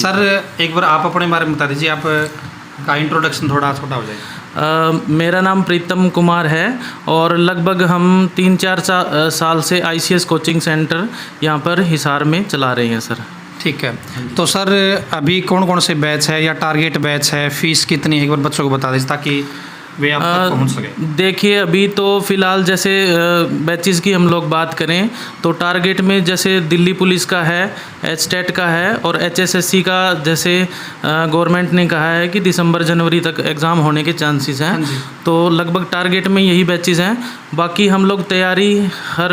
Sir एक बार आप अपने बारे में बता दीजिए, आप का इंट्रोडक्शन थोड़ा छोटा हो जाए। मेरा नाम प्रीतम कुमार है और लगभग हम 3-4 साल से ICS कोचिंग सेंटर यहाँ पर हिसार में चला रहे हैं सर। ठीक है, तो सर अभी कौन कौन से बैच है या टारगेट बैच है, फीस कितनी है, एक बार बच्चों को बता दीजिए ताकि वे आप तक पहुँच सके। देखिए अभी तो फ़िलहाल जैसे बैचेस की हम लोग बात करें तो टारगेट में जैसे दिल्ली पुलिस का है, HTET का है और HSSC का जैसे गवर्नमेंट ने कहा है कि दिसंबर जनवरी तक एग्ज़ाम होने के चांसेस हैं, तो लगभग टारगेट में यही बैचेस हैं। बाकी हम लोग तैयारी हर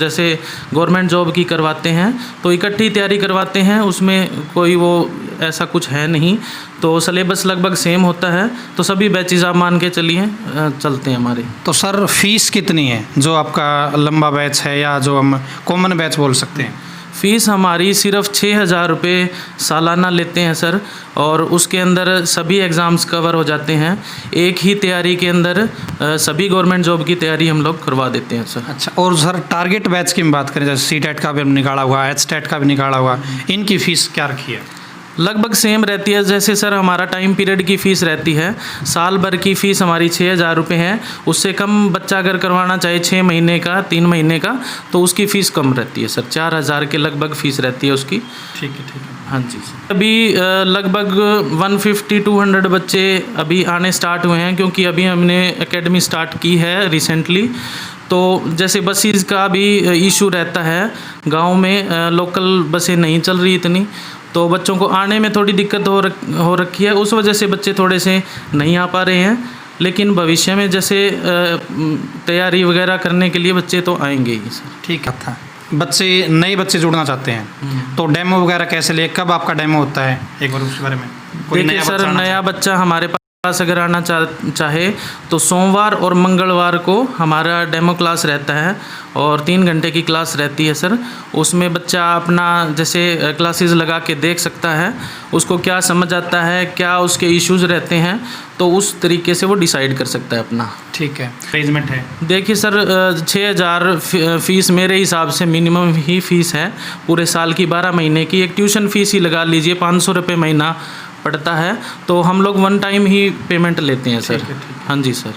जैसे गवर्नमेंट जॉब की करवाते हैं तो इकट्ठी तैयारी करवाते हैं, उसमें कोई वो ऐसा कुछ है नहीं, तो सिलेबस लगभग सेम होता है, तो सभी बैचेस आप मान के चलिए चलते हैं हमारे। तो सर फीस कितनी है जो आपका लंबा बैच है या जो हम कॉमन बैच बोल सकते हैं? फ़ीस हमारी सिर्फ 6,000 रुपये सालाना लेते हैं सर, और उसके अंदर सभी एग्ज़ाम्स कवर हो जाते हैं। एक ही तैयारी के अंदर सभी गवर्नमेंट जॉब की तैयारी हम लोग करवा देते हैं सर। अच्छा, और सर टारगेट बैच की बात करें, जैसे CTET का भी निकाला हुआ, HTET का भी निकाला हुआ, इनकी फ़ीस क्या रखी है? लगभग सेम रहती है। जैसे सर हमारा टाइम पीरियड की फ़ीस रहती है, साल भर की फ़ीस हमारी 6,000 रुपये है। उससे कम बच्चा अगर करवाना चाहे 6 महीने का, 3 महीने का, तो उसकी फ़ीस कम रहती है सर, 4,000 के लगभग फ़ीस रहती है उसकी। ठीक है, ठीक है। हाँ जी सर। अभी लगभग 150-200 बच्चे अभी आने स्टार्ट हुए हैं, क्योंकि अभी हमने एकेडमी स्टार्ट की है रिसेंटली। तो जैसे बसेस का भी इशू रहता है, गांव में लोकल बसें नहीं चल रही इतनी, तो बच्चों को आने में थोड़ी दिक्कत हो रखी है, उस वजह से बच्चे थोड़े से नहीं आ पा रहे हैं। लेकिन भविष्य में जैसे तैयारी वगैरह करने के लिए बच्चे तो आएंगे ही सर। ठीक था। नए बच्चे जुड़ना चाहते हैं तो डेमो वगैरह कैसे ले, कब आपका डेमो होता है, एक बार उसके बारे में? देखिए सर, नया बच्चा हमारे पास अगर आना चाहे तो सोमवार और मंगलवार को हमारा डेमो क्लास रहता है और 3 घंटे की क्लास रहती है सर। उसमें बच्चा अपना जैसे क्लासेस लगा के देख सकता है, उसको क्या समझ आता है, क्या उसके इश्यूज़ रहते हैं, तो उस तरीके से वो डिसाइड कर सकता है अपना। ठीक है। पेमेंट है, देखिए सर 6,000 फ़ीस मेरे हिसाब से मिनिमम ही फ़ीस है पूरे साल की। 12 महीने की एक ट्यूशन फ़ीस ही लगा लीजिए, 500 रुपये महीना पड़ता है, तो हम लोग 1 टाइम ही पेमेंट लेते हैं सर। हाँ जी सर।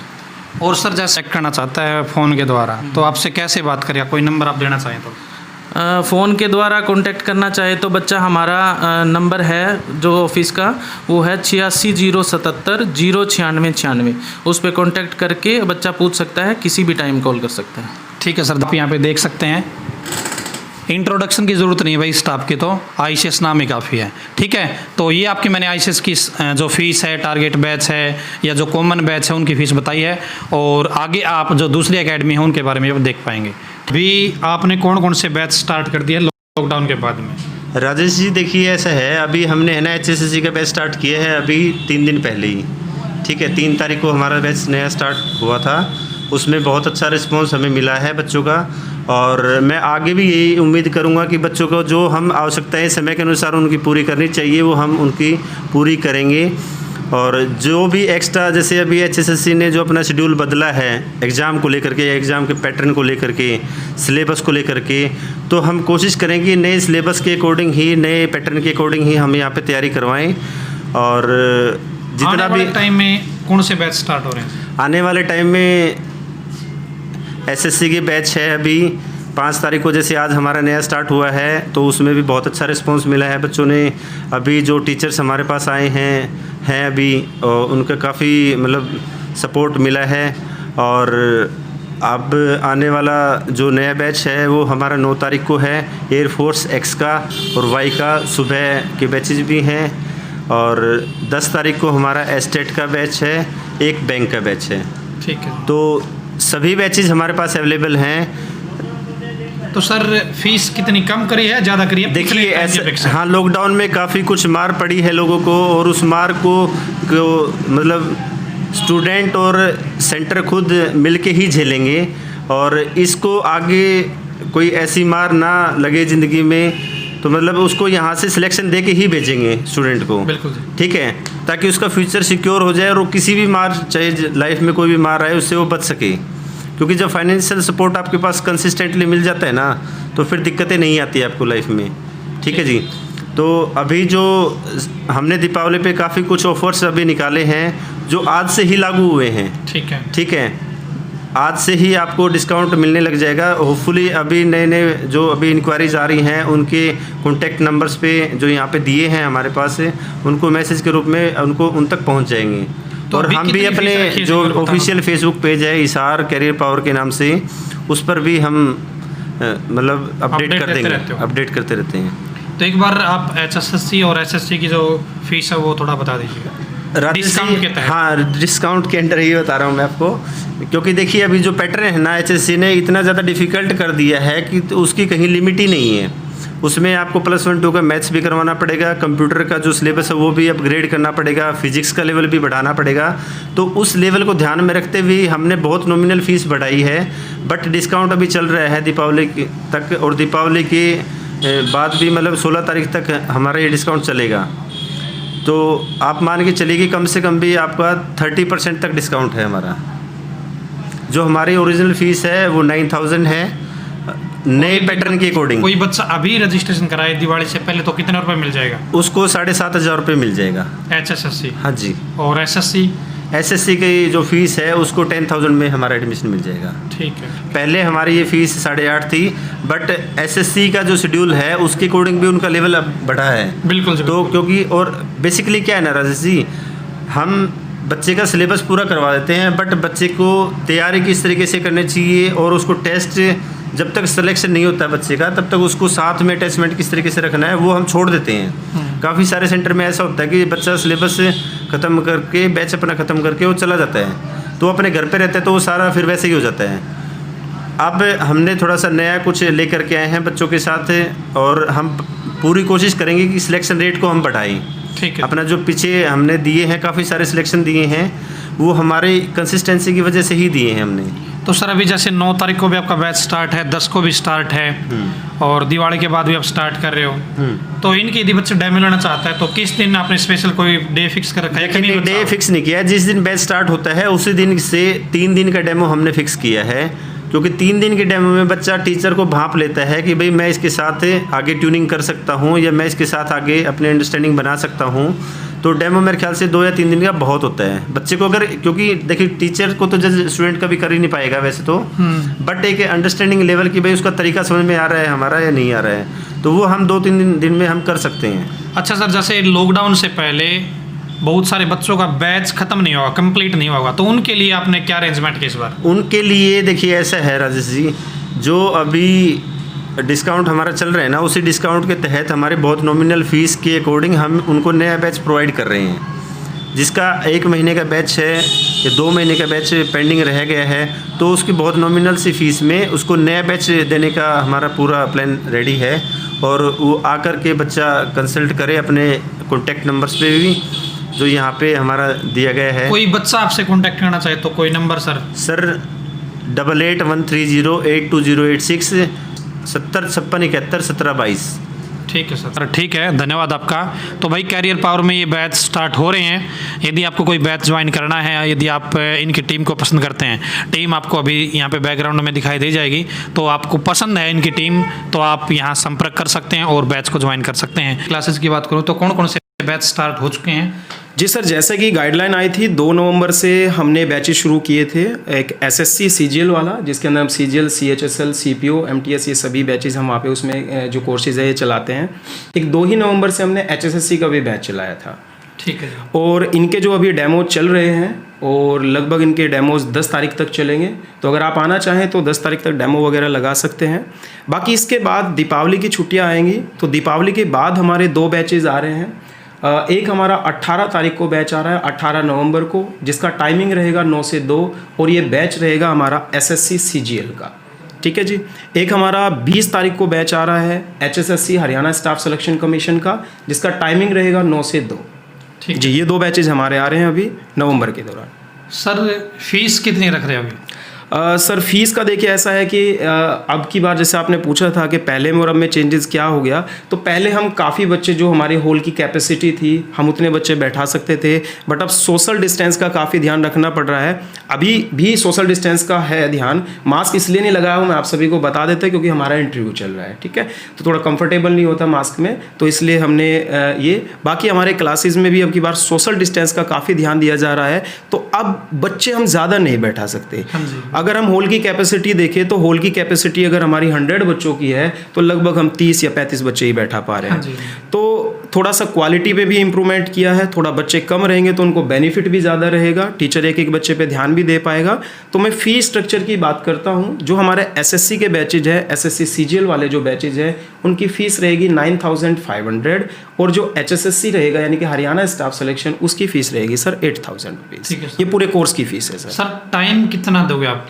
और सर जैसे चेक करना चाहता है फ़ोन के द्वारा तो आपसे कैसे बात करेगा, कोई नंबर आप देना चाहें तो? फ़ोन के द्वारा कांटेक्ट करना चाहे तो बच्चा हमारा नंबर है जो ऑफिस का, वो है 86 077 09696। उस पर कांटेक्ट करके बच्चा पूछ सकता है, किसी भी टाइम कॉल कर सकता है। ठीक है सर, आप यहाँ पे देख सकते हैं, इंट्रोडक्शन की ज़रूरत नहीं है भाई स्टाफ की, तो ICS नाम ही काफ़ी है। ठीक है, तो ये आपकी मैंने ICS की जो फ़ीस है, टारगेट बैच है या जो कॉमन बैच है, उनकी फ़ीस बताई है, और आगे आप जो दूसरी एकेडमी है उनके बारे में अब देख पाएंगे। अभी आपने कौन कौन से बैच स्टार्ट कर दिए लॉकडाउन के बाद में? राजेश जी देखिए ऐसा है, अभी हमने है ना HSSC का बैच स्टार्ट किया है अभी 3 दिन पहले ही। ठीक है, 3 तारीख को हमारा बैच नया स्टार्ट हुआ था, उसमें बहुत अच्छा रिस्पांस हमें मिला है बच्चों का, और मैं आगे भी यही उम्मीद करूंगा कि बच्चों को जो हम आवश्यकताएं समय के अनुसार उनकी पूरी करनी चाहिए वो हम उनकी पूरी करेंगे। और जो भी एक्स्ट्रा, जैसे अभी HSSC ने जो अपना शेड्यूल बदला है एग्ज़ाम को लेकर के, एग्ज़ाम के पैटर्न को लेकर के, सिलेबस को लेकर के, तो हम कोशिश करेंगे नए सिलेबस के अकॉर्डिंग ही, नए पैटर्न के अकॉर्डिंग ही हम यहाँ पे तैयारी करवाएं। और जितना भी टाइम में कौन से बैच स्टार्ट हो रहे हैं? आने वाले टाइम में SSC के बैच है अभी 5 तारीख को, जैसे आज हमारा नया स्टार्ट हुआ है, तो उसमें भी बहुत अच्छा रिस्पांस मिला है बच्चों ने। अभी जो टीचर्स हमारे पास आए हैं अभी, उनका काफ़ी मतलब सपोर्ट मिला है। और अब आने वाला जो नया बैच है वो हमारा 9 तारीख को है, एयरफोर्स X का और Y का सुबह के बैचेज भी हैं, और 10 तारीख को हमारा HTET का बैच है, एक बैंक का बैच है। ठीक है, तो सभी बैचेज हमारे पास अवेलेबल हैं। तो सर फीस कितनी कम करी है, ज़्यादा करी है? देखिए ऐसे, हाँ, लॉकडाउन में काफ़ी कुछ मार पड़ी है लोगों को, और उस मार को मतलब स्टूडेंट और सेंटर खुद मिलके ही झेलेंगे, और इसको आगे कोई ऐसी मार ना लगे ज़िंदगी में, तो मतलब उसको यहाँ से सिलेक्शन दे के ही भेजेंगे स्टूडेंट को। बिल्कुल। ठीक है, ताकि उसका फ्यूचर सिक्योर हो जाए और वो किसी भी मार, चाहे लाइफ में कोई भी मार आए, उससे वो बच सके। क्योंकि जब फाइनेंशियल सपोर्ट आपके पास कंसिस्टेंटली मिल जाता है ना, तो फिर दिक्कतें नहीं आती है आपको लाइफ में। ठीक है जी। तो अभी जो हमने दीपावली पे काफ़ी कुछ ऑफर्स अभी निकाले हैं जो आज से ही लागू हुए हैं। ठीक है, आज से ही आपको डिस्काउंट मिलने लग जाएगा। होपफुली अभी नए नए जो अभी इंक्वायरीज आ रही हैं उनके कॉन्टैक्ट नंबर्स पे जो यहाँ पे दिए हैं हमारे पास, उनको मैसेज के रूप में उनको उन तक पहुँच जाएंगी। तो और हम भी अपने जो ऑफिशियल फेसबुक पेज है हिसार कैरियर पावर के नाम से, उस पर भी हम मतलब अपडेट करते रहते हैं। तो एक बार आप HSSC और SSC की जो फीस है वो थोड़ा बता दीजिएगा डिस्काउंट के तहत। हाँ, डिस्काउंट के अंडर ही बता रहा हूँ मैं आपको, क्योंकि देखिए अभी जो पैटर्न है ना HSC ने इतना ज़्यादा डिफ़िकल्ट कर दिया है कि तो उसकी कहीं लिमिट ही नहीं है। उसमें आपको +1 2 का मैथ्स भी करवाना पड़ेगा, कंप्यूटर का जो सिलेबस है वो भी अपग्रेड करना पड़ेगा, फिजिक्स का लेवल भी बढ़ाना पड़ेगा। तो उस लेवल को ध्यान में रखते हुए हमने बहुत नॉमिनल फ़ीस बढ़ाई है, बट डिस्काउंट अभी चल रहा है दीपावली तक, और दीपावली के बाद भी मतलब 16 तारीख तक हमारा ये डिस्काउंट चलेगा। तो आप मान के चलिए कि कम से कम भी आपका 30% तक डिस्काउंट है हमारा। जो हमारी ओरिजिनल फ़ीस है वो 9000 है नए पैटर्न के अकॉर्डिंग। कोई बच्चा अभी रजिस्ट्रेशन कराए दिवाली से पहले तो कितने रुपए मिल जाएगा? उसको 7500 रुपये मिल जाएगा HSSC। हाँ जी। और SSC की जो फ़ीस है उसको 10000 में हमारा एडमिशन मिल जाएगा। ठीक है। पहले हमारी ये फ़ीस 8.5 थी, बट SSC का जो शेड्यूल है उसके अकॉर्डिंग भी उनका लेवल अब बढ़ा है। बिल्कुल। तो क्योंकि और बेसिकली क्या है ना राजेश जी, हम बच्चे का सिलेबस पूरा करवा देते हैं, बट बच्चे को तैयारी किस तरीके से करनी चाहिए और उसको टेस्ट जब तक सिलेक्शन नहीं होता है बच्चे का तब तक उसको साथ में अटैचमेंट किस तरीके से रखना है वो हम छोड़ देते हैं। काफ़ी सारे सेंटर में ऐसा होता है कि बच्चा सिलेबस ख़त्म करके बैच अपना ख़त्म करके वो चला जाता है, तो अपने घर पे रहता है तो वो सारा फिर वैसे ही हो जाता है। अब हमने थोड़ा सा नया कुछ लेकर के आए हैं बच्चों के साथ, और हम पूरी कोशिश करेंगे कि सिलेक्शन रेट को हम बढ़ाएं। ठीक है। अपना जो पीछे हमने दिए हैं काफ़ी सारे सिलेक्शन दिए हैं वो हमारे कंसिस्टेंसी की वजह से ही दिए हैं हमने। तो सर अभी जैसे 9 तारीख को भी आपका बैच स्टार्ट है, 10 को भी स्टार्ट है, और दिवाली के बाद भी आप स्टार्ट कर रहे हो, तो इनके यदि बच्चे डेमो लेना चाहता है तो किस दिन आपने स्पेशल कोई डे फिक्स कर रखा है? नहीं, डे फिक्स नहीं किया है। जिस दिन बैच स्टार्ट होता है उसी दिन से 3 दिन का डेमो हमने फिक्स किया है, क्योंकि 3 दिन के डेमो में बच्चा टीचर को भांप लेता है कि भाई मैं इसके साथ आगे ट्यूनिंग कर सकता हूँ या मैं इसके साथ आगे अपने अंडरस्टैंडिंग बना सकता हूँ। तो डेमो मेरे ख्याल से 2 या 3 दिन का बहुत होता है बच्चे को, अगर क्योंकि देखिए टीचर को तो जज स्टूडेंट का भी कर ही नहीं पाएगा वैसे तो, बट एक अंडरस्टैंडिंग लेवल की भाई उसका तरीका समझ में आ रहा है हमारा या नहीं आ रहा है, तो वो हम 2-3 दिन में हम कर सकते हैं। अच्छा सर, जैसे लॉकडाउन से पहले बहुत सारे बच्चों का बैच खत्म नहीं होगा, कंप्लीट नहीं होगा, तो उनके लिए आपने क्या अरेंजमेंट किया इस बार? उनके लिए देखिए ऐसा है राजेश जी, जो अभी डिस्काउंट हमारा चल रहा है ना, उसी डिस्काउंट के तहत हमारे बहुत नॉमिनल फ़ीस के अकॉर्डिंग हम उनको नया बैच प्रोवाइड कर रहे हैं। जिसका 1 महीने का बैच है या 2 महीने का बैच पेंडिंग रह गया है तो उसकी बहुत नॉमिनल सी फ़ीस में उसको नया बैच देने का हमारा पूरा प्लान रेडी है, और वो आकर के बच्चा कंसल्ट करे अपने कॉन्टैक्ट नंबर्स पे भी जो यहाँ पे हमारा दिया गया है। कोई बच्चा आपसे कॉन्टैक्ट करना चाहे तो कोई नंबर सर? 8813082086 70 56 71 17 22। ठीक है सर, ठीक है, धन्यवाद आपका। तो भाई कैरियर पावर में ये बैच स्टार्ट हो रहे हैं, यदि आपको कोई बैच ज्वाइन करना है, यदि आप इनकी टीम को पसंद करते हैं, टीम आपको अभी यहाँ पे बैकग्राउंड में दिखाई दे जाएगी, तो आपको पसंद है इनकी टीम तो आप यहाँ संपर्क कर सकते हैं और बैच को ज्वाइन कर सकते हैं। क्लासेस की बात करूँ तो कौन कौन से बैच स्टार्ट हो चुके हैं? जी सर, जैसे कि गाइडलाइन आई थी 2 नवंबर से हमने बैचेस शुरू किए थे। एक SSC CGL वाला जिसके अंदर हम CGL CHSL CPO MTS ये सभी बैचेस हम वहाँ पे उसमें जो कोर्सेज है ये चलाते हैं। एक 2 ही नवंबर से हमने HSSC का भी बैच चलाया था। ठीक है। और इनके जो अभी डेमो चल रहे हैं और लगभग इनके डेमोज 10 तारीख तक चलेंगे, तो अगर आप आना चाहें तो 10 तारीख तक डेमो वगैरह लगा सकते हैं। बाकी इसके बाद दीपावली की छुट्टियाँ आएंगी, तो दीपावली के बाद हमारे 2 बैचेज आ रहे हैं। एक हमारा 18 तारीख को बैच आ रहा है, 18 नवंबर को, जिसका टाइमिंग रहेगा 9 से 2, और ये बैच रहेगा हमारा SSC CGL का। ठीक है जी। एक हमारा 20 तारीख को बैच आ रहा है HSSC Haryana staff selection commission का, जिसका टाइमिंग रहेगा 9 से 2। ठीक जी, ये 2 बैचेज हमारे आ रहे हैं अभी नवंबर के दौरान। सर फीस कितनी रख रहे हैं अभी? सर फीस का देखिए ऐसा है कि अब की बार जैसे आपने पूछा था कि पहले में और अब में चेंजेस क्या हो गया, तो पहले हम काफ़ी बच्चे जो हमारे हॉल की कैपेसिटी थी हम उतने बच्चे बैठा सकते थे, बट अब सोशल डिस्टेंस का काफ़ी ध्यान रखना पड़ रहा है। अभी भी सोशल डिस्टेंस का है ध्यान, मास्क इसलिए नहीं लगाया हूँ मैं आप सभी को बता देते क्योंकि हमारा इंटरव्यू चल रहा है, ठीक है, तो थोड़ा कंफर्टेबल नहीं होता मास्क में, तो इसलिए हमने ये बाकी हमारे क्लासेस में भी अब की बार सोशल डिस्टेंस का काफ़ी ध्यान दिया जा रहा है। तो अब बच्चे हम ज़्यादा नहीं बैठा सकते। अगर हम हॉल की कैपेसिटी देखें तो हॉल की कैपेसिटी अगर हमारी 100 बच्चों की है तो लगभग हम 30 या 35 बच्चे ही बैठा पा रहे हैं। तो थोड़ा सा क्वालिटी पे भी इम्प्रूवमेंट किया है, थोड़ा बच्चे कम रहेंगे तो उनको बेनिफिट भी ज़्यादा रहेगा, टीचर एक एक बच्चे पे ध्यान भी दे पाएगा। तो मैं फ़ी स्ट्रक्चर की बात करता हूँ, जो हमारे एसएससी के बैचेज है, एसएससी सीजीएल वाले जो बैचेज है उनकी फ़ीस रहेगी 9500 और जो एचएसएससी रहेगा यानी कि हरियाणा स्टाफ सिलेक्शन उसकी फ़ीस रहेगी सर 8000 रुपीज़। ये पूरे कोर्स की फ़ीस है सर। सर टाइम कितना दोगे आप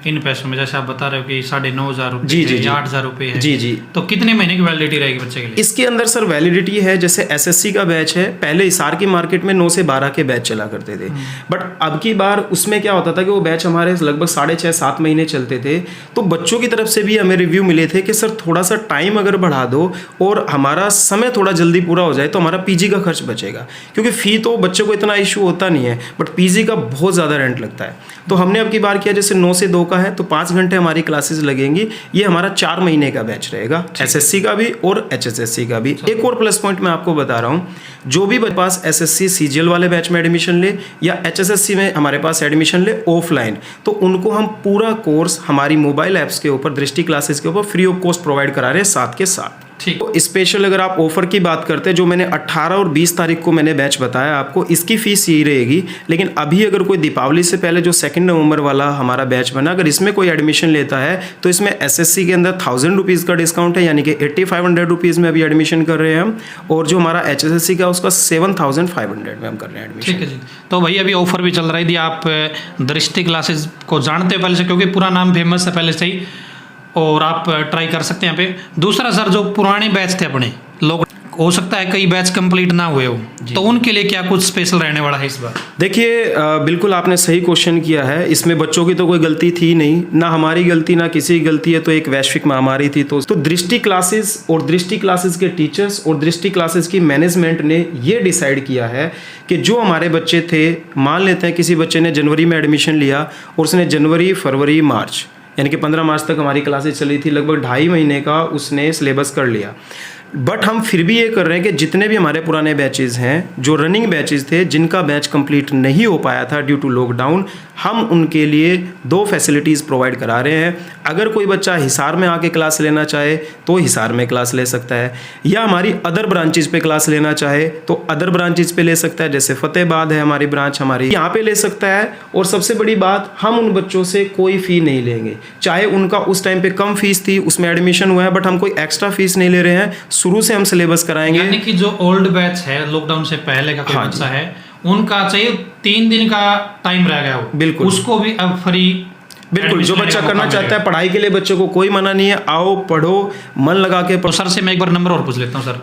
इन पैसों में? जैसे आप बता रहे हो कि 9,500 रुपये या 8,000 रुपये है, जी जी, तो कितने महीने की वैलिडिटी रहेगी बच्चे के लिए? इसके अंदर सर वैलिडिटी है, जैसे एसएससी का बैच है, पहले हिसार की मार्केट में 9 से 12 के बैच चला करते थे, बट अब की बार उसमें क्या होता था कि वो बैच हमारे लगभग 6.5-7 महीने चलते थे। तो बच्चों की तरफ से भी हमें रिव्यू मिले थे कि सर थोड़ा सा टाइम अगर बढ़ा दो और हमारा समय थोड़ा जल्दी पूरा हो जाए तो हमारा पीजी का खर्च बचेगा, क्योंकि फ़ी तो बच्चों को इतना इशू होता नहीं है, बट पीजी का बहुत ज़्यादा रेंट लगता है। तो हमने अब की बार किया जैसे 9 से 2 का है तो 5 घंटे हमारी क्लासेस लगेंगी। ये हमारा 4 महीने का बैच रहेगा, एसएससी का भी और एचएसएससी का भी। एक और प्लस पॉइंट मैं आपको बता रहा हूँ, जो भी बच्चे पास एसएससी सीजीएल वाले बैच में एडमिशन ले या एचएसएससी में हमारे पास एडमिशन ले ऑफलाइन, तो उनको हम पूरा कोर्स हमारी मोबाइल ऐप्स के ऊपर दृष्टि क्लासेस के ऊपर फ्री ऑफ कॉस्ट प्रोवाइड करा रहे हैं साथ के साथ। ठीक। तो स्पेशल अगर आप ऑफर की बात करते हैं, जो मैंने 18 और 20 तारीख को मैंने बैच बताया आपको, इसकी फीस यही रहेगी। लेकिन अभी अगर कोई दीपावली से पहले जो 2 नवंबर वाला हमारा बैच बना, अगर इसमें कोई एडमिशन लेता है तो इसमें एसएससी के अंदर 1000 रुपीज़ का डिस्काउंट है, यानी कि 8500 रुपीज़ में अभी एडमिशन कर रहे हैं हम, और जो हमारा एचएसएससी का उसका 7500 में हम कर रहे हैं एडमिशन। ठीक है जी। तो भाई अभी ऑफर भी चल रहा है, यदि आप दृष्टि क्लासेस को जानते हैं पहले से, क्योंकि पूरा नाम फेमस है पहले से ही, और आप ट्राई कर सकते हैं यहाँ पे। दूसरा सर, जो पुराने बैच थे अपने लोग, हो सकता है कई बैच कंप्लीट ना हुए हो, तो उनके लिए क्या कुछ स्पेशल रहने वाला है इस बार? देखिए बिल्कुल आपने सही क्वेश्चन किया है। इसमें बच्चों की तो कोई गलती थी नहीं, ना हमारी गलती ना किसी की गलती है, तो एक वैश्विक महामारी थी। तो दृष्टि क्लासेस और दृष्टि क्लासेस के टीचर्स और दृष्टि क्लासेस की मैनेजमेंट ने ये डिसाइड किया है कि जो हमारे बच्चे थे, मान लेते हैं किसी बच्चे ने जनवरी में एडमिशन लिया और उसने जनवरी, फरवरी, मार्च यानी कि 15 मार्च तक हमारी क्लासेस चली थी, लगभग 2.5 महीने का उसने सिलेबस कर लिया। बट हम फिर भी ये कर रहे हैं कि जितने भी हमारे पुराने बैचेस हैं, जो रनिंग बैचेस थे, जिनका बैच कंप्लीट नहीं हो पाया था ड्यू टू लॉकडाउन, हम उनके लिए 2 फैसिलिटीज़ प्रोवाइड करा रहे हैं। अगर कोई बच्चा हिसार में आके क्लास लेना चाहे तो हिसार में क्लास ले सकता है, या हमारी अदर ब्रांचेज पे क्लास लेना चाहे तो अदर ब्रांचेज पे ले सकता है, जैसे फतेहाबाद है हमारी ब्रांच, हमारी यहाँ पे ले सकता है। और सबसे बड़ी बात, हम उन बच्चों से कोई फ़ी नहीं लेंगे, चाहे उनका उस टाइम पे कम फीस थी, उसमें एडमिशन हुआ है, बट हम कोई एक्स्ट्रा फीस नहीं ले रहे हैं। शुरू से हम सिलेबस कराएंगे। यानी कि जो ओल्ड बैच है, लॉकडाउन से पहले का कोई बच्चा है, उनका चाहिए 3 दिन का टाइम रह गया हो, बिल्कुल उसको भी अब फ्री, बिल्कुल जो बच्चा करना चाहता है पढ़ाई के लिए, बच्चों को कोई मना नहीं है, आओ पढ़ो, मन लगा के तो सर से मैं एक बार नंबर और पूछ लेता हूँ सर।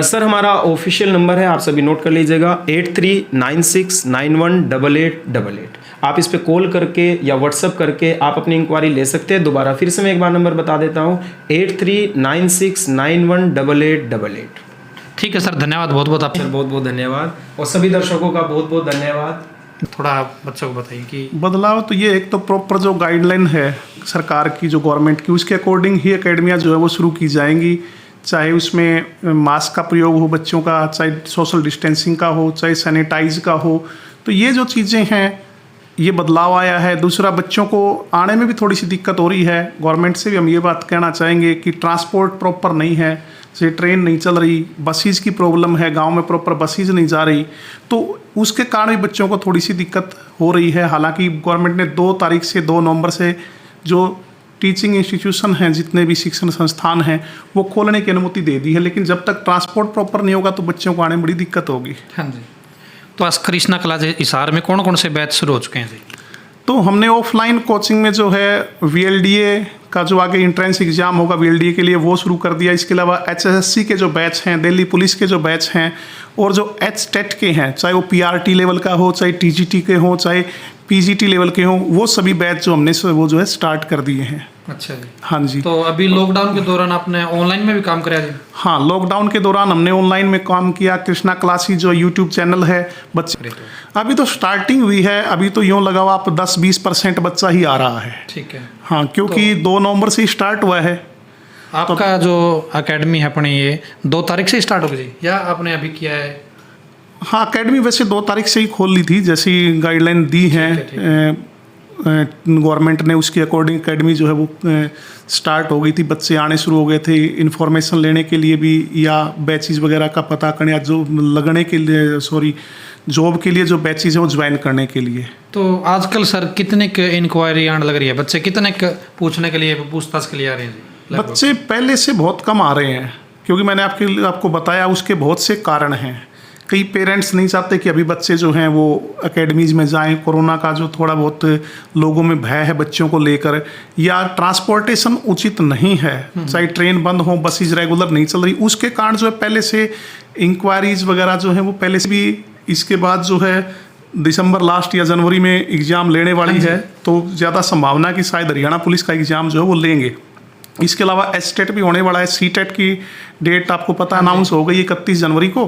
सर हमारा ऑफिशियल नंबर है, आप सभी नोट कर लीजिएगा, 8396918888। आप इस पे कॉल करके या व्हाट्सअप करके आप अपनी इंक्वायरी ले सकते हैं। दोबारा फिर से मैं एक बार नंबर बता देता हूँ, 8396918888। ठीक है सर, धन्यवाद बहुत बहुत आप सर, बहुत बहुत धन्यवाद, और सभी दर्शकों का बहुत बहुत धन्यवाद। थोड़ा आप बच्चों को बताइए कि बदलाव तो ये, एक तो प्रॉपर जो गाइडलाइन है सरकार की, जो गवर्नमेंट की, उसके अकॉर्डिंग ही एकेडमियाँ जो है वो शुरू की जाएंगी। चाहे उसमें मास्क का प्रयोग हो बच्चों का, चाहे सोशल डिस्टेंसिंग का हो, चाहे सैनिटाइज का हो, तो ये जो चीज़ें हैं ये बदलाव आया है। दूसरा, बच्चों को आने में भी थोड़ी सी दिक्कत हो रही है। गवर्नमेंट से भी हम ये बात कहना चाहेंगे कि ट्रांसपोर्ट प्रॉपर नहीं है, जैसे ट्रेन नहीं चल रही, बसेस की प्रॉब्लम है, गांव में प्रॉपर बसेस नहीं जा रही, तो उसके कारण भी बच्चों को थोड़ी सी दिक्कत हो रही है। हालांकि गवर्नमेंट ने 2 तारीख से 2 नवंबर से जो टीचिंग इंस्टीट्यूशन हैं, जितने भी शिक्षण संस्थान हैं, वो खोलने की अनुमति दे दी है, लेकिन जब तक ट्रांसपोर्ट प्रॉपर नहीं होगा तो बच्चों को आने में बड़ी दिक्कत होगी। हाँ जी। तो आज कृष्णा क्लास हिसार में कौन कौन से बैच शुरू हो चुके हैं जी? तो हमने ऑफलाइन कोचिंग में जो है VLDA का जो आगे एंट्रेंस एग्जाम होगा VLDA के लिए, वो शुरू कर दिया। इसके अलावा HSSC के जो बैच हैं, दिल्ली पुलिस के जो बैच हैं, और जो HTET के हैं, चाहे वो PRT लेवल का हो, चाहे TGT के हो, चाहे पीजीटी लेवल के हों, वो सभी बैच जो हमने वो जो है स्टार्ट कर दिए हैं। अच्छा जी। हाँ जी। तो अभी लॉकडाउन के दौरान आपने ऑनलाइन में भी काम कराया जी? हाँ, लॉकडाउन के दौरान हमने ऑनलाइन में काम किया। कृष्णा क्लासेस जो यूट्यूब चैनल है, बच्चे अभी तो स्टार्टिंग हुई है, अभी तो यूँ लगा हुआ आप 10-20% बच्चा ही आ रहा है। ठीक है। हाँ, क्योंकि 2 नवंबर से ही स्टार्ट हुआ है। आपका जो एकेडमी है अपनी, ये 2 तारीख से स्टार्ट होगी जी, या आपने अभी किया है? हाँ, एकेडमी वैसे 2 तारीख से ही खोल ली थी, जैसी गाइडलाइन दी है गवर्नमेंट ने, उसके अकॉर्डिंग एकेडमी जो है वो स्टार्ट हो गई थी। बच्चे आने शुरू हो गए थे इन्फॉर्मेशन लेने के लिए भी, या बैचेज वगैरह का पता करने, या जो लगने के लिए जॉब के लिए जो बैचेज है वो ज्वाइन करने के लिए। तो आजकल सर कितने इंक्वायरी आने लग रही है? बच्चे कितने पूछने के लिए, पूछताछ के लिए आ रहे हैं जी? बच्चे पहले से बहुत कम आ रहे हैं, क्योंकि मैंने आपको बताया उसके बहुत से कारण हैं। कई पेरेंट्स नहीं चाहते कि अभी बच्चे जो हैं वो एकेडमीज़ में जाएं। कोरोना का जो थोड़ा बहुत लोगों में भय है बच्चों को लेकर, या ट्रांसपोर्टेशन उचित नहीं है, चाहे ट्रेन बंद हो, बसेज रेगुलर नहीं चल रही, उसके कारण जो है पहले से इंक्वायरीज वगैरह जो है वो पहले से भी। इसके बाद जो है दिसंबर लास्ट या जनवरी में एग्ज़ाम लेने वाली है, तो ज़्यादा संभावना कि शायद हरियाणा पुलिस का एग्ज़ाम जो है वो लेंगे। इसके अलावा एसटेट भी होने वाला है। सीटेट की डेट आपको पता अनाउंस हो गई 31 जनवरी को।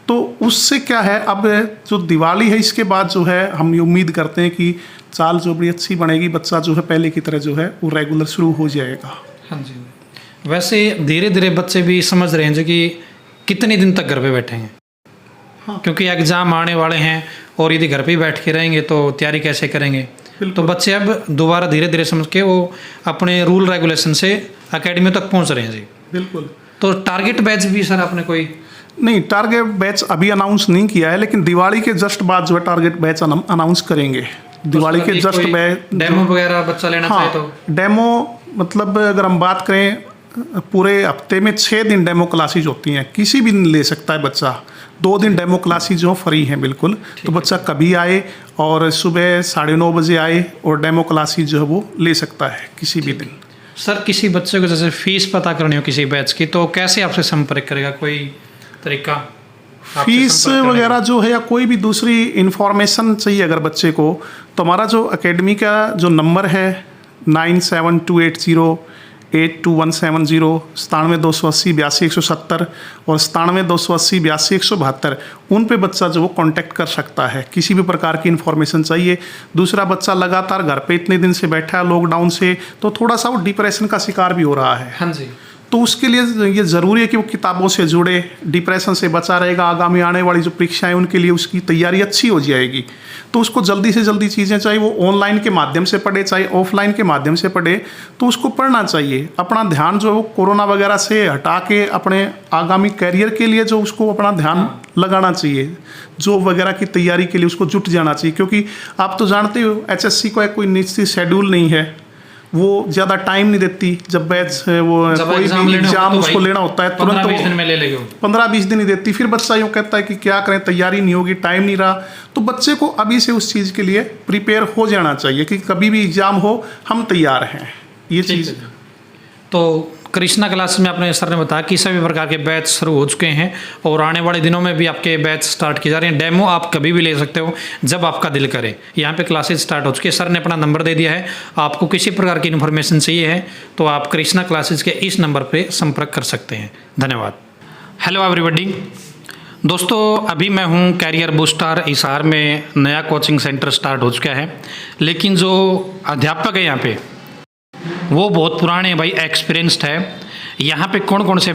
तो उससे क्या है, अब जो दिवाली है इसके बाद जो है हम ये उम्मीद करते हैं कि चाल जो बड़ी अच्छी बनेगी, बच्चा जो है पहले की तरह जो है वो रेगुलर शुरू हो जाएगा। हाँ जी। वैसे धीरे धीरे बच्चे भी समझ रहे हैं जो कि कितने दिन तक घर पे बैठेंगे। हाँ, क्योंकि एग्ज़ाम आने वाले हैं और यदि घर पे ही बैठ के रहेंगे तो तैयारी कैसे करेंगे। तो बच्चे अब दोबारा धीरे धीरे समझ के वो अपने रूल रेगुलेशन से एकेडमी तक पहुंच रहे हैं जी। बिल्कुल। तो टारगेट बैच भी सर आपने कोई? नहीं, टारगेट बैच अभी अनाउंस नहीं किया है, लेकिन दिवाली के जस्ट बाद जो है टारगेट बैच अनाउंस करेंगे। दिवाली के जस्ट बैच डेमो वगैरह बच्चा लेना चाहे तो? डेमो मतलब अगर हम बात करें, पूरे हफ्ते में 6 दिन डेमो क्लासेज होती हैं, किसी भी दिन ले सकता है बच्चा। 2 दिन डेमो क्लासेज जो फ्री हैं बिल्कुल, तो बच्चा कभी आए और सुबह 9:30 बजे आए और डेमो क्लासेज जो है वो ले सकता है किसी भी दिन। सर, किसी बच्चे को जैसे फीस पता करनी हो किसी बैच की, तो कैसे आपसे संपर्क करेगा? कोई तरीका? फीस वगैरह जो है या कोई भी दूसरी इन्फॉर्मेशन चाहिए अगर बच्चे को, तो हमारा जो एकेडमी का जो नंबर है 9728082170, 97-280-82-170 और 97-280-82-172, उन पे बच्चा जो वो कांटेक्ट कर सकता है। किसी भी प्रकार की इन्फॉर्मेशन चाहिए। दूसरा, बच्चा लगातार घर पे इतने दिन से बैठा है लॉकडाउन से, तो थोड़ा सा वो डिप्रेशन का शिकार भी हो रहा है। हाँ जी। तो उसके लिए ये ज़रूरी है कि वो किताबों से जुड़े, डिप्रेशन से बचा रहेगा। आगामी आने वाली जो परीक्षाएं उनके लिए उसकी तैयारी अच्छी हो जाएगी। तो उसको जल्दी से जल्दी चीज़ें, चाहे वो ऑनलाइन के माध्यम से पढ़े चाहे ऑफलाइन के माध्यम से पढ़े, तो उसको पढ़ना चाहिए। अपना ध्यान जो है कोरोना वगैरह से हटा के अपने आगामी करियर के लिए जो उसको अपना ध्यान लगाना चाहिए। जॉब वगैरह की तैयारी के लिए उसको जुट जाना चाहिए, क्योंकि आप तो जानते हो एचएससी का कोई निश्चित शेड्यूल नहीं है, वो ज़्यादा टाइम नहीं देती। जब बैच वो कोई भी एग्जाम उसको लेना होता है तुरंत 15-20 दिन में ले लेगा, 15-20 दिन नहीं देती। फिर बच्चा यूँ कहता है कि क्या करें, तैयारी नहीं होगी, टाइम नहीं रहा। तो बच्चे को अभी से उस चीज़ के लिए प्रिपेयर हो जाना चाहिए कि कभी भी एग्जाम हो हम तैयार हैं। ये चीज़ तो कृष्णा क्लास में आपने सर ने बताया कि सभी प्रकार के बैच शुरू हो चुके हैं और आने वाले दिनों में भी आपके बैच स्टार्ट किए जा रहे हैं। डेमो आप कभी भी ले सकते हो जब आपका दिल करे। यहाँ पे क्लासेस स्टार्ट हो चुके हैं। सर ने अपना नंबर दे दिया है। आपको किसी प्रकार की इन्फॉर्मेशन चाहिए है तो आप कृष्णा क्लासेस के इस नंबर पर संपर्क कर सकते हैं। धन्यवाद। हेलो एवरीबॉडी, दोस्तों अभी मैं हूँ कैरियर बूस्टर हिसार में। नया कोचिंग सेंटर स्टार्ट हो चुका है, लेकिन जो अध्यापक है यहाँ पे वो बहुत पुराने भाई, एक्सपीरियंस्ड है। यहाँ पे कौन कौन से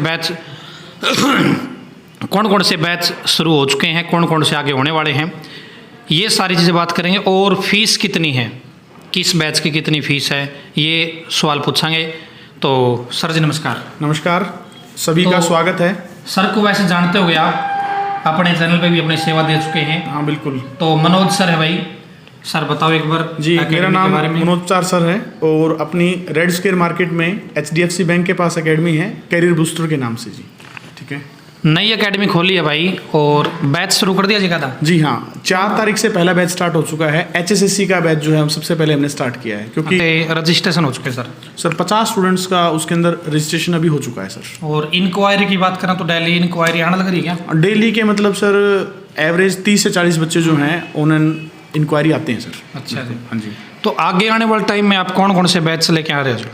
बैच शुरू हो चुके हैं, कौन कौन से आगे होने वाले हैं, ये सारी चीज़ें बात करेंगे। और फीस कितनी है, किस बैच की कितनी फीस है, ये सवाल पूछेंगे। तो सर जी नमस्कार। नमस्कार, सभी का स्वागत है। सर को वैसे जानते हुए आप अपने चैनल पे भी अपनी सेवा दे चुके हैं। हाँ बिल्कुल। तो मनोज सर है भाई, सर बताओ एक बार। जी, मेरा नाम मनोज चार सर है और अपनी रेड स्क्वायर मार्केट में HDFC बैंक के पास एकेडमी है कैरियर बूस्टर के नाम से। जी ठीक है। नई एकेडमी खोली है भाई और बैच शुरू कर दिया जी का? जी हाँ, 4 तारीख से पहला बैच स्टार्ट हो चुका है। HSSC का बैच जो है हम सबसे पहले हमने स्टार्ट किया है, क्योंकि रजिस्ट्रेशन हो चुके हैं सर 50 स्टूडेंट्स का उसके अंदर रजिस्ट्रेशन अभी हो चुका है सर। और इंक्वायरी की बात करें तो डेली इंक्वायरी आने लग रही है क्या? डेली के मतलब सर एवरेज 30 से 40 बच्चे जो हैं ऑन एन इंक्वायरी आते हैं सर। अच्छा जी। हाँ जी तो आगे आने वाले टाइम में आप कौन कौन से बैच लेके आ रहे हो?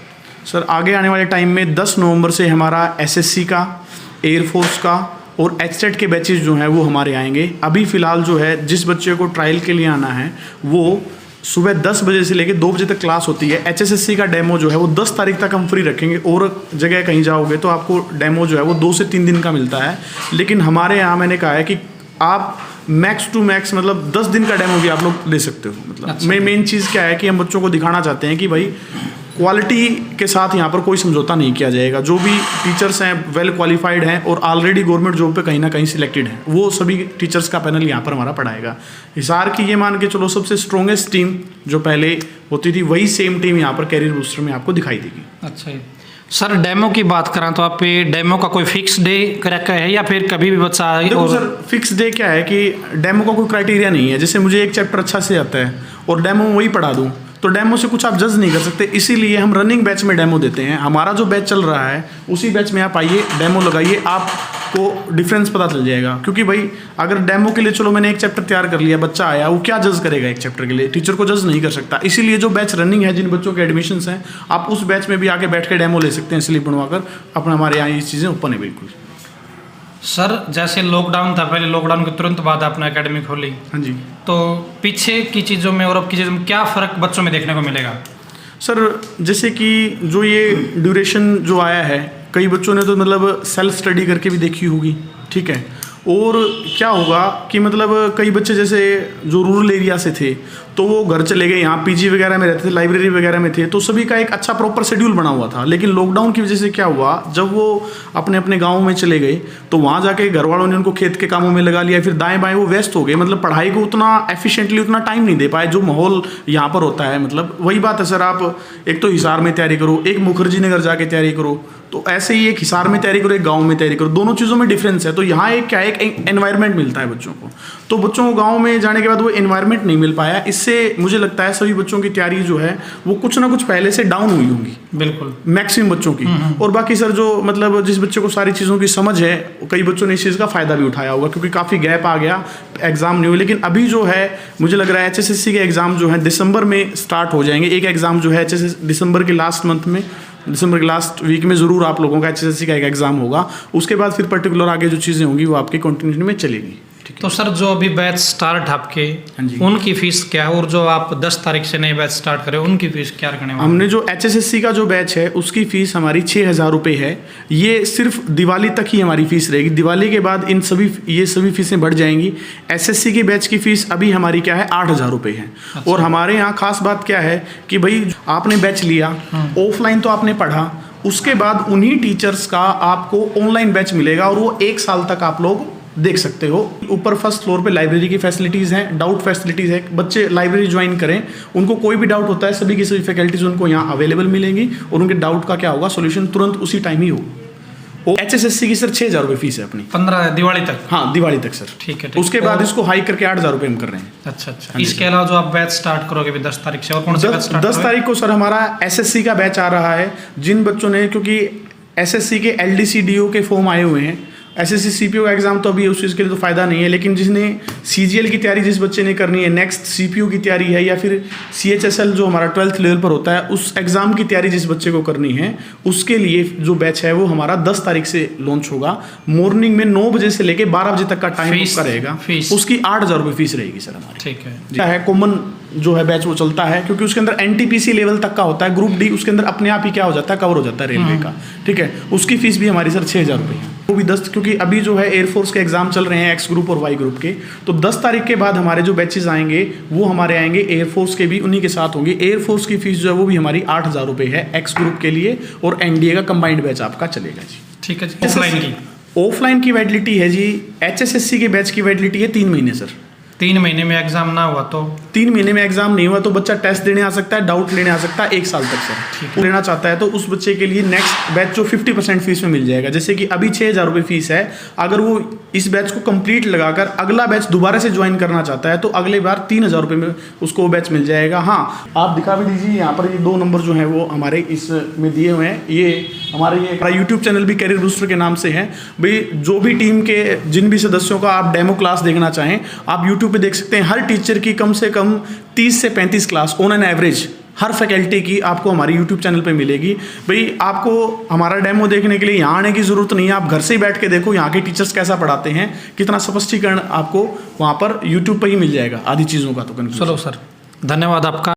सर, आगे आने वाले टाइम में 10 नवंबर से हमारा एसएससी का, एयरफोर्स का और एचटेट के बैचेज जो हैं वो हमारे आएंगे। अभी फ़िलहाल जो है जिस बच्चे को ट्रायल के लिए आना है वो सुबह 10 बजे से लेकर 2 बजे तक क्लास होती है। एचएसएससी का डेमो जो है वो 10 तारीख तक हम फ्री रखेंगे, और जगह कहीं जाओगे तो आपको डेमो जो है वो 2 से 3 दिन का मिलता है। लेकिन हमारे यहाँ मैंने कहा है कि आप मैक्स टू मैक्स मतलब 10 दिन का डेमो भी आप लोग ले सकते हो। मतलब अच्छा। मेन चीज़ क्या है कि हम बच्चों को दिखाना चाहते हैं कि भाई क्वालिटी के साथ यहाँ पर कोई समझौता नहीं किया जाएगा। जो भी टीचर्स हैं वेल क्वालिफाइड हैं और ऑलरेडी गवर्नमेंट जॉब पे कहीं ना कहीं सिलेक्टेड हैं, वो सभी टीचर्स का पैनल यहाँ पर हमारा पढ़ाएगा। हिसार की ये मान के चलो सबसे स्ट्रॉन्गेस्ट टीम जो पहले होती थी वही सेम टीम यहाँ पर कैरियर बूस्टर में आपको दिखाई देगी। अच्छा जी। सर डेमो की बात करें तो आप ये डेमो का कोई फिक्स डे रखा है या फिर कभी भी बच्चा आए? देखो और सर, फिक्स डे क्या है कि डेमो का कोई क्राइटेरिया नहीं है। जैसे मुझे एक चैप्टर अच्छा से आता है और डेमो वही पढ़ा दूँ तो डेमो से कुछ आप जज नहीं कर सकते, इसीलिए हम रनिंग बैच में डेमो देते हैं। हमारा जो बैच चल रहा है उसी बैच में आप आइए, डेमो लगाइए, आपको डिफरेंस पता चल जाएगा। क्योंकि भाई अगर डेमो के लिए चलो मैंने एक चैप्टर तैयार कर लिया, बच्चा आया, वो क्या जज करेगा एक चैप्टर के लिए? टीचर को जज नहीं कर सकता। इसीलिए जो बैच रनिंग है, जिन बच्चों के एडमिशन्स हैं, आप उस बैच में भी आके बैठ के डेमो ले सकते हैं स्लिप बनवाकर। अपना हमारे यहाँ ये चीज़ें ओपन है बिल्कुल। सर जैसे लॉकडाउन था, पहले लॉकडाउन के तुरंत बाद आपने एकेडमी खोली, हाँ जी। तो पीछे की चीज़ों में और अब की चीज़ों में क्या फ़र्क बच्चों में देखने को मिलेगा? सर जैसे कि जो ये ड्यूरेशन जो आया है, कई बच्चों ने तो मतलब सेल्फ स्टडी करके भी देखी होगी, ठीक है। और क्या होगा कि मतलब कई बच्चे जैसे जो रूरल एरिया से थे तो वो घर चले गए, यहाँ पीजी वगैरह में रहते थे, लाइब्रेरी वगैरह में थे, तो सभी का एक अच्छा प्रॉपर शेड्यूल बना हुआ था। लेकिन लॉकडाउन की वजह से क्या हुआ, जब वो अपने अपने गाँव में चले गए तो वहाँ जाके घर वालों ने उनको खेत के कामों में लगा लिया, फिर दाएं बाएं वो व्यस्त हो गए। मतलब पढ़ाई को उतना एफिशिएंटली उतना टाइम नहीं दे पाए जो माहौल यहाँ पर होता है। मतलब वही बात है सर, आप एक तो हिसार में तैयारी करो, एक मुखर्जी नगर जाके तैयारी करो, तो ऐसे ही एक हिसार में तैयारी करो, एक गांव में तैयारी करो, दोनों चीज़ों में डिफरेंस है। तो यहाँ एक क्या है, एक एनवायरनमेंट मिलता है बच्चों को, तो बच्चों को गांव में जाने के बाद वो एनवायरनमेंट नहीं मिल पाया। इससे मुझे लगता है सभी बच्चों की तैयारी जो है वो कुछ ना कुछ पहले से डाउन हुई होंगी, बिल्कुल मैक्सिमम बच्चों की। और बाकी सर जो मतलब जिस बच्चे को सारी चीज़ों की समझ है, कई बच्चों ने इस चीज़ का फ़ायदा भी उठाया होगा, क्योंकि काफ़ी गैप आ गया, एग्ज़ाम नहीं हुए। लेकिन अभी जो है मुझे लग रहा है HSSC के एग्ज़ाम जो है दिसंबर में स्टार्ट हो जाएंगे। एक एग्ज़ाम जो है दिसंबर के लास्ट मंथ में, दिसंबर के लास्ट वीक में ज़रूर आप लोगों का HSSC का एक एग्ज़ाम होगा। उसके बाद फिर पर्टिकुलर आगे जो चीज़ें होंगी वो आपकी कंटिन्यूटी में चलेगी। तो सर जो अभी बैच स्टार्ट आपके, हाँ जी। उनकी फीस क्या है, और जो आप 10 तारीख से नए बैच स्टार्ट करें उनकी फीस क्या रखने वाले? हमने जो HSSC का जो बैच है उसकी फ़ीस हमारी 6,000 रुपये है। ये सिर्फ दिवाली तक ही हमारी फ़ीस रहेगी। दिवाली के बाद ये सभी फीसें बढ़ जाएंगी। SSC की बैच की फ़ीस अभी हमारी क्या है, 8,000 रुपये है। अच्छा। और हमारे यहाँ खास बात क्या है कि भाई आपने बैच लिया, ऑफलाइन तो आपने पढ़ा, उसके बाद उन्हीं टीचर्स का आपको ऑनलाइन बैच मिलेगा और वो 1 साल तक आप लोग देख सकते हो। ऊपर फर्स्ट फ्लोर पे लाइब्रेरी की फैसिलिटीज़ हैं, डाउट फैसिलिटीज़ है। बच्चे लाइब्रेरी ज्वाइन करें, उनको कोई भी डाउट होता है, सभी की सभी फैकल्टीज़ उनको यहाँ अवेलेबल मिलेंगी और उनके डाउट का क्या होगा, सोल्यूशन तुरंत उसी टाइम ही होगा। और HSSC की सर 6,000 रुपये फीस है अपनी, 15 दिवाली तक? हाँ दिवाली तक सर। ठीक है। उसके बाद इसको हाई करके 8,000 रुपये हम कर रहे हैं। अच्छा। इसके अलावा जो आप बैच स्टार्ट करोगे 10 तारीख से, और कौन सा बैच स्टार्ट 10 तारीख को सर हमारा SSC का बैच आ रहा है। जिन बच्चों ने, क्योंकि SSC के LDC-DO के फॉर्म आए हुए हैं, SSC CPO का एग्ज़ाम तो अभी उस चीज़ के लिए तो फ़ायदा नहीं है, लेकिन जिसने CGL की तैयारी जिस बच्चे ने करनी है, नेक्स्ट CPO की तैयारी है, या फिर CHSL जो हमारा 12th लेवल पर होता है उस एग्ज़ाम की तैयारी जिस बच्चे को करनी है, उसके लिए जो बैच है वो हमारा 10 तारीख से लॉन्च होगा। मॉर्निंग में 9 बजे से लेकर 12 बजे तक का टाइम उसका रहेगा। उसकी 8,000 रुपये फीस रहेगी सर हमारी। ठीक है। क्या है, कॉमन जो है बैच वो चलता है, क्योंकि उसके अंदर NTPC लेवल तक का होता है। ग्रुप D उसके अंदर अपने आप ही क्या हो जाता है, कवर हो जाता है रेलवे का, ठीक है। उसकी फीस भी हमारी सर 6,000 रुपये है, वो भी 10, क्योंकि अभी जो है एयरफोर्स के एग्जाम चल रहे हैं X ग्रुप और Y ग्रुप के, तो 10 तारीख के बाद हमारे जो बैचेज आएंगे वो हमारे आएंगे एयरफोर्स के भी, उन्हीं के साथ होंगे। एयरफोर्स की फीस जो है वो भी हमारी 8,000 रुपये है X ग्रुप के लिए, और NDA का कंबाइंड बैच आपका चलेगा जी। ठीक है जी। ऑफलाइन की वैलिडिटी है जी, HSSC के बैच की वैलिडिटी है 3 महीने सर। 3 महीने में एग्जाम ना हुआ तो? 3 महीने में एग्जाम नहीं हुआ तो बच्चा टेस्ट देने आ सकता है, डाउट लेने आ सकता है 1 साल तक सर। लेना चाहता है तो उस बच्चे के लिए नेक्स्ट बैच जो 50% फीस में मिल जाएगा। जैसे कि अभी 6,000 रुपये फीस है, अगर वो इस बैच को कंप्लीट लगाकर अगला बैच दोबारा से ज्वाइन करना चाहता है तो अगले बार 3,000 रुपये में उसको वो बैच मिल जाएगा। हाँ, आप दिखा भी दीजिए, यहाँ पर ये 2 नंबर जो हैं वो हमारे इसमें दिए हुए हैं। ये हमारा यूट्यूब चैनल भी कैरियर बूस्टर के नाम से है। भाई जो भी टीम के जिन भी सदस्यों का आप डेमो क्लास देखना चाहें, आप यूट्यूब यूट्यूब पे देख सकते हैं हर टीचर की कम से कम 30 से 35 class on an average her faculty की आपको हमारी यूट्यूब चैनल पे मिलेगी। भाई आपको हमारा डेमो देखने के लिए यहाँ आने की ज़रूरत नहीं है, आप घर से ही बैठ के देखो यहाँ के टीचर्स कैसा पढ़ाते हैं, कितना स्पष्टीकरण आपको वहाँ पर यूट्यूब पर ही मिल जाएगा आदि चीज़ों का। तो चलो सर, धन्यवाद आपका।